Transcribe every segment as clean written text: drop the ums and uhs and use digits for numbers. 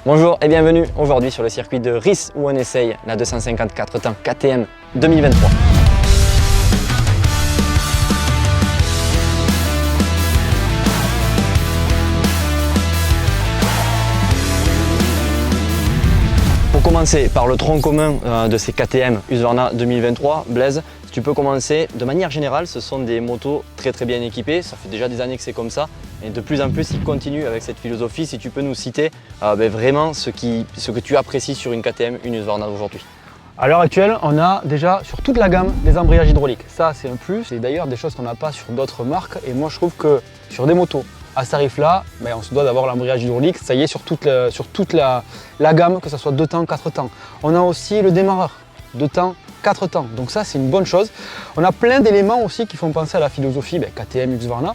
Bonjour et bienvenue aujourd'hui sur le circuit de Ris où on essaye la 254 temps KTM 2023. Pour commencer par le tronc commun de ces KTM Husqvarna 2023, Blaise, si tu peux commencer, de manière générale, ce sont des motos très bien équipées, ça fait déjà des années que c'est comme ça, et de plus en plus ils continuent avec cette philosophie. Si tu peux nous citer vraiment ce que tu apprécies sur une KTM, une Husqvarna aujourd'hui. À l'heure actuelle, on a déjà sur toute la gamme des embrayages hydrauliques. Ça, c'est un plus, c'est d'ailleurs des choses qu'on n'a pas sur d'autres marques, et moi je trouve que sur des motos à ce tarif-là, on se doit d'avoir l'embrayage hydraulique, ça y est, sur toute la gamme, que ce soit 2 temps, 4 temps. On a aussi le démarreur, 2 temps, 4 temps, donc ça c'est une bonne chose. On a plein d'éléments aussi qui font penser à la philosophie KTM Husqvarna,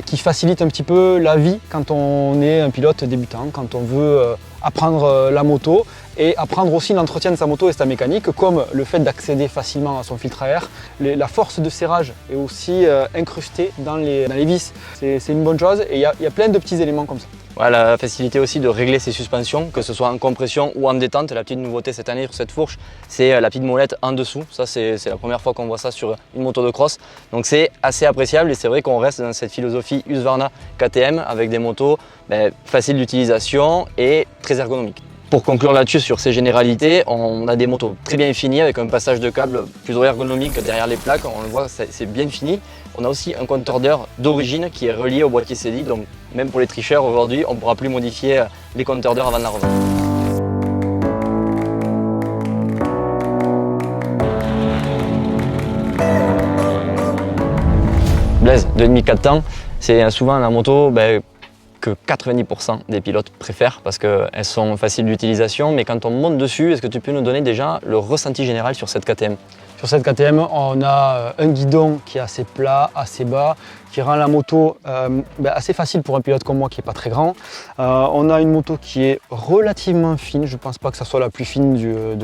qui facilitent un petit peu la vie quand on est un pilote débutant, quand on veut apprendre la moto et apprendre aussi l'entretien de sa moto et sa mécanique, comme le fait d'accéder facilement à son filtre à air. La force de serrage est aussi incrustée dans les vis, c'est une bonne chose, et il y a plein de petits éléments comme ça. Ouais, la facilité aussi de régler ses suspensions, que ce soit en compression ou en détente. La petite nouveauté cette année sur cette fourche, c'est la petite molette en dessous. Ça, c'est la première fois qu'on voit ça sur une moto de cross. Donc c'est assez appréciable, et c'est vrai qu'on reste dans cette philosophie Husqvarna KTM avec des motos faciles d'utilisation et très ergonomiques. Pour conclure là-dessus sur ces généralités, on a des motos très bien finies avec un passage de câble plutôt ergonomique derrière les plaques. On le voit, c'est bien fini. On a aussi un compteur d'heure d'origine qui est relié au boîtier CEDIC. Donc même pour les tricheurs aujourd'hui, on ne pourra plus modifier les compteurs d'heure avant de la revente. Blaise, 2,5-4 temps, c'est souvent la moto que 90% des pilotes préfèrent parce qu'elles sont faciles d'utilisation. Mais quand on monte dessus, est-ce que tu peux nous donner déjà le ressenti général sur cette KTM? Sur cette KTM, on a un guidon qui est assez plat, assez bas, qui rend la moto assez facile pour un pilote comme moi qui n'est pas très grand. On a une moto qui est relativement fine, je ne pense pas que ça soit la plus fine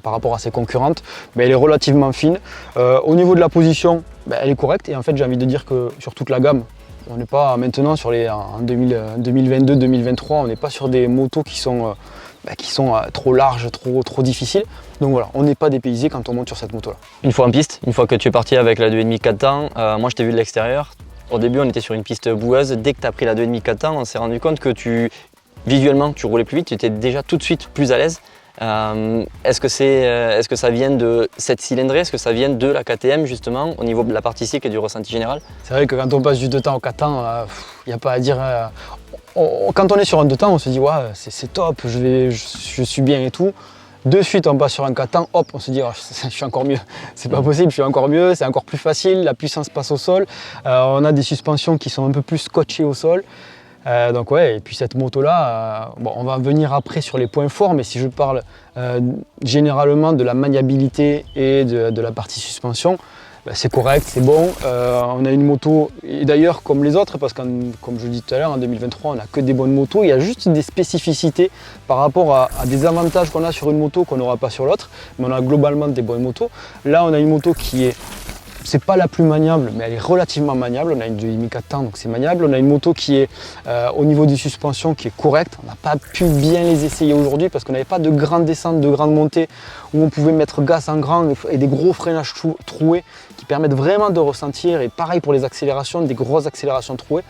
par rapport à ses concurrentes, mais elle est relativement fine. Au niveau de la position, elle est correcte, et en fait j'ai envie de dire que sur toute la gamme, on n'est pas maintenant en 2022-2023, on n'est pas sur des motos qui sont trop larges, trop difficiles. Donc voilà, on n'est pas dépaysé quand on monte sur cette moto-là. Une fois en piste, une fois que tu es parti avec la 2,5-4 temps, moi je t'ai vu de l'extérieur. Au début, on était sur une piste boueuse. Dès que tu as pris la 2,5-4 temps, on s'est rendu compte que visuellement, tu roulais plus vite, tu étais déjà tout de suite plus à l'aise. Est-ce que ça vient de cette cylindrée? Est-ce que ça vient de la KTM justement au niveau de la partie cycle et du ressenti général? C'est vrai que quand on passe du 2 temps au 4 temps, il n'y a pas à dire. Quand on est sur un 2 temps, on se dit ouais, c'est top, je suis bien et tout. De suite, on passe sur un 4 temps, hop, on se dit oh, je suis encore mieux. C'est pas possible, je suis encore mieux, c'est encore plus facile, la puissance passe au sol. On a des suspensions qui sont un peu plus scotchées au sol. Donc ouais, et puis cette moto-là, on va venir après sur les points forts, mais si je parle généralement de la maniabilité et de la partie suspension, c'est correct, c'est bon. On a une moto, et d'ailleurs comme les autres, parce que comme je le dis tout à l'heure, en 2023, on n'a que des bonnes motos. Il y a juste des spécificités par rapport à des avantages qu'on a sur une moto qu'on n'aura pas sur l'autre, mais on a globalement des bonnes motos. Là, on a une moto qui est... C'est pas la plus maniable, mais elle est relativement maniable. On a une 2,5-4 temps, donc c'est maniable. On a une moto qui est au niveau des suspensions qui est correcte. On n'a pas pu bien les essayer aujourd'hui parce qu'on n'avait pas de grandes descentes, de grandes montées où on pouvait mettre gaz en grand et des gros freinages troués qui permettent vraiment de ressentir. Et pareil pour les accélérations, des grosses accélérations trouées.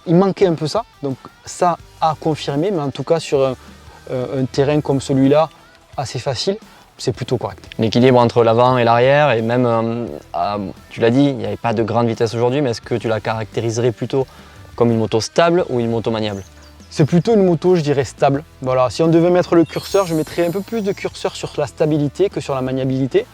Il manquait un peu ça, donc ça a confirmé, mais en tout cas sur un terrain comme celui-là, assez facile, c'est plutôt correct. L'équilibre entre l'avant et l'arrière, et même, tu l'as dit, il n'y avait pas de grande vitesse aujourd'hui, mais est-ce que tu la caractériserais plutôt comme une moto stable ou une moto maniable? C'est plutôt une moto, je dirais, stable. Voilà. Si on devait mettre le curseur, je mettrais un peu plus de curseur sur la stabilité que sur la maniabilité.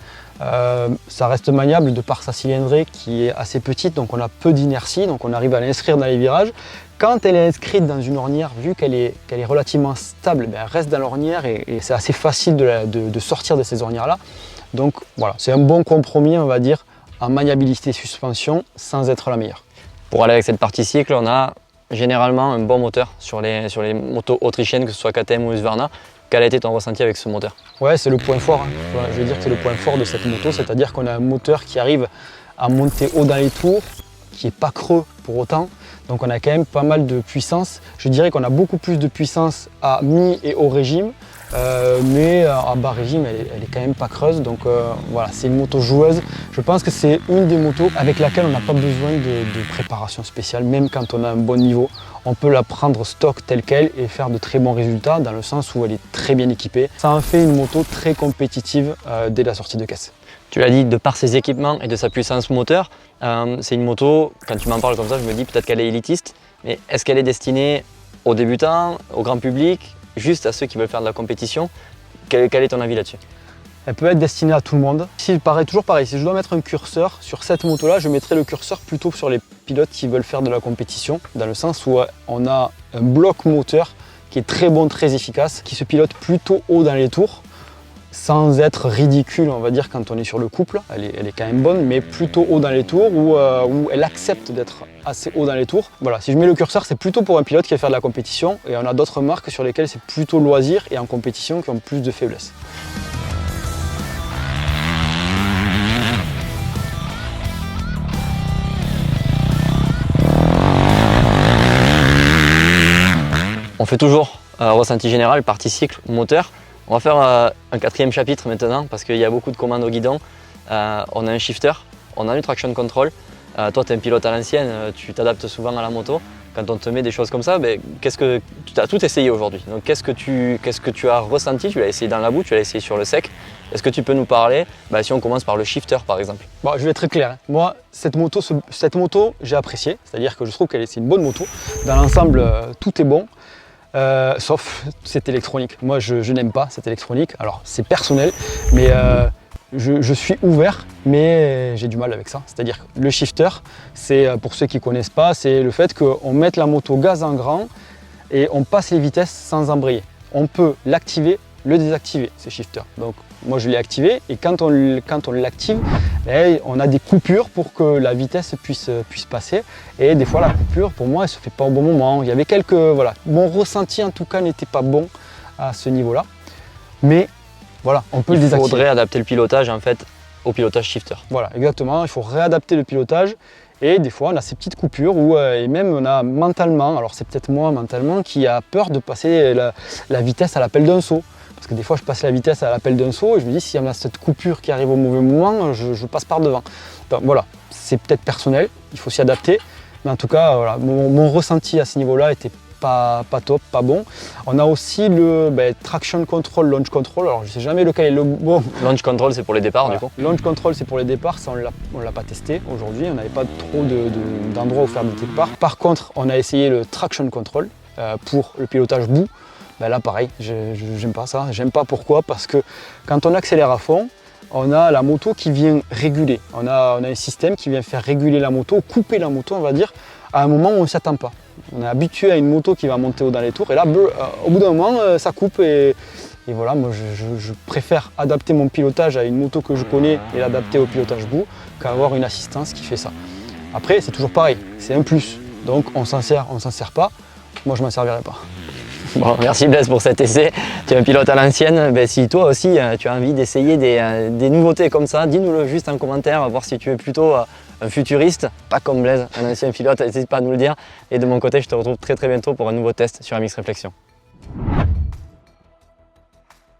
Ça reste maniable de par sa cylindrée qui est assez petite, donc on a peu d'inertie, donc on arrive à l'inscrire dans les virages. Quand elle est inscrite dans une ornière, vu qu'elle est relativement stable, elle reste dans l'ornière et c'est assez facile de sortir de ces ornières-là. Donc voilà, c'est un bon compromis, on va dire, en maniabilité suspension sans être la meilleure. Pour aller avec cette partie cycle, on a généralement un bon moteur sur les motos autrichiennes, que ce soit KTM ou Husqvarna. Quel a été ton ressenti avec ce moteur? Ouais, c'est le point fort. Je veux dire que c'est le point fort de cette moto, c'est-à-dire qu'on a un moteur qui arrive à monter haut dans les tours, qui n'est pas creux pour autant. Donc on a quand même pas mal de puissance. Je dirais qu'on a beaucoup plus de puissance à mi et haut régime. Mais à bas régime, elle est quand même pas creuse. Donc voilà, c'est une moto joueuse. Je pense que c'est une des motos avec laquelle on n'a pas besoin de préparation spéciale, même quand on a un bon niveau. On peut la prendre stock telle qu'elle et faire de très bons résultats dans le sens où elle est très bien équipée. Ça en fait une moto très compétitive dès la sortie de caisse. Tu l'as dit, de par ses équipements et de sa puissance moteur, c'est une moto, quand tu m'en parles comme ça, je me dis peut-être qu'elle est élitiste, mais est-ce qu'elle est destinée aux débutants, au grand public, juste à ceux qui veulent faire de la compétition? Quel est ton avis là-dessus? Elle peut être destinée à tout le monde. Toujours pareil, si je dois mettre un curseur sur cette moto-là, je mettrai le curseur plutôt sur les pilotes qui veulent faire de la compétition, dans le sens où on a un bloc moteur qui est très bon, très efficace, qui se pilote plutôt haut dans les tours, sans être ridicule, on va dire, quand on est sur le couple. Elle est quand même bonne, mais plutôt haut dans les tours, où elle accepte d'être assez haut dans les tours. Voilà, si je mets le curseur, c'est plutôt pour un pilote qui va faire de la compétition, et on a d'autres marques sur lesquelles c'est plutôt loisir et en compétition qui ont plus de faiblesse. On fait toujours ressenti général, partie cycle, moteur. On va faire un quatrième chapitre maintenant parce qu'il y a beaucoup de commandes au guidon. On a un shifter, on a du traction control. Toi, tu es un pilote à l'ancienne, tu t'adaptes souvent à la moto. Quand on te met des choses comme ça, qu'est-ce que tu as tout essayé aujourd'hui? Donc qu'est-ce que tu as ressenti? Tu l'as essayé dans la boue, tu l'as essayé sur le sec. Est-ce que tu peux nous parler si on commence par le shifter par exemple? Bon, je vais être très clair. Moi, cette moto j'ai apprécié. C'est-à-dire que je trouve c'est une bonne moto. Dans l'ensemble, tout est bon. Sauf cette électronique. Moi, je n'aime pas cette électronique. Alors, c'est personnel, mais je suis ouvert, mais j'ai du mal avec ça. C'est-à-dire que le shifter, c'est, pour ceux qui ne connaissent pas, c'est le fait qu'on mette la moto gaz en grand et on passe les vitesses sans embrayer. On peut l'activer, le désactiver, ces shifters. Donc, moi, je l'ai activé et quand on l'active, on a des coupures pour que la vitesse puisse passer. Et des fois, la coupure, pour moi, elle ne se fait pas au bon moment. Il y avait voilà. Mon ressenti, en tout cas, n'était pas bon à ce niveau-là. Mais voilà, on peut le désactiver. Il faudrait adapter le pilotage, en fait, au pilotage shifter. Voilà, exactement. Il faut réadapter le pilotage. Et des fois, on a ces petites coupures où, et même on a mentalement, alors c'est peut-être moi mentalement, qui a peur de passer la vitesse à l'appel d'un saut. Parce que des fois, je passe la vitesse à l'appel d'un saut et je me dis, s'il y a cette coupure qui arrive au mauvais moment, je passe par devant. Donc, voilà, c'est peut-être personnel, il faut s'y adapter. Mais en tout cas, voilà, mon ressenti à ce niveau-là était pas top, pas bon. On a aussi le traction control, launch control. Alors, je ne sais jamais lequel est le bon. Launch control, c'est pour les départs, voilà. du coup. Launch control, c'est pour les départs. Ça, on ne l'a pas testé aujourd'hui. On n'avait pas trop d'endroits où faire des départs. Par contre, on a essayé le traction control pour le pilotage bout. Là pareil, j'aime pas ça. J'aime pas pourquoi? Parce que quand on accélère à fond, on a la moto qui vient réguler. On a un système qui vient faire réguler la moto, couper la moto on va dire, à un moment où on ne s'y attend pas. On est habitué à une moto qui va monter haut dans les tours et là au bout d'un moment ça coupe et voilà, moi je préfère adapter mon pilotage à une moto que je connais et l'adapter au pilotage bout qu'avoir une assistance qui fait ça. Après c'est toujours pareil, c'est un plus. Donc on s'en sert pas, moi je m'en servirai pas. Bon, merci Blaise pour cet essai. Tu es un pilote à l'ancienne. Si toi aussi tu as envie d'essayer des nouveautés comme ça, dis-nous-le juste en commentaire, voir si tu es plutôt un futuriste, pas comme Blaise, un ancien pilote, n'hésite pas à nous le dire. Et de mon côté, je te retrouve très bientôt pour un nouveau test sur MX Réflexion.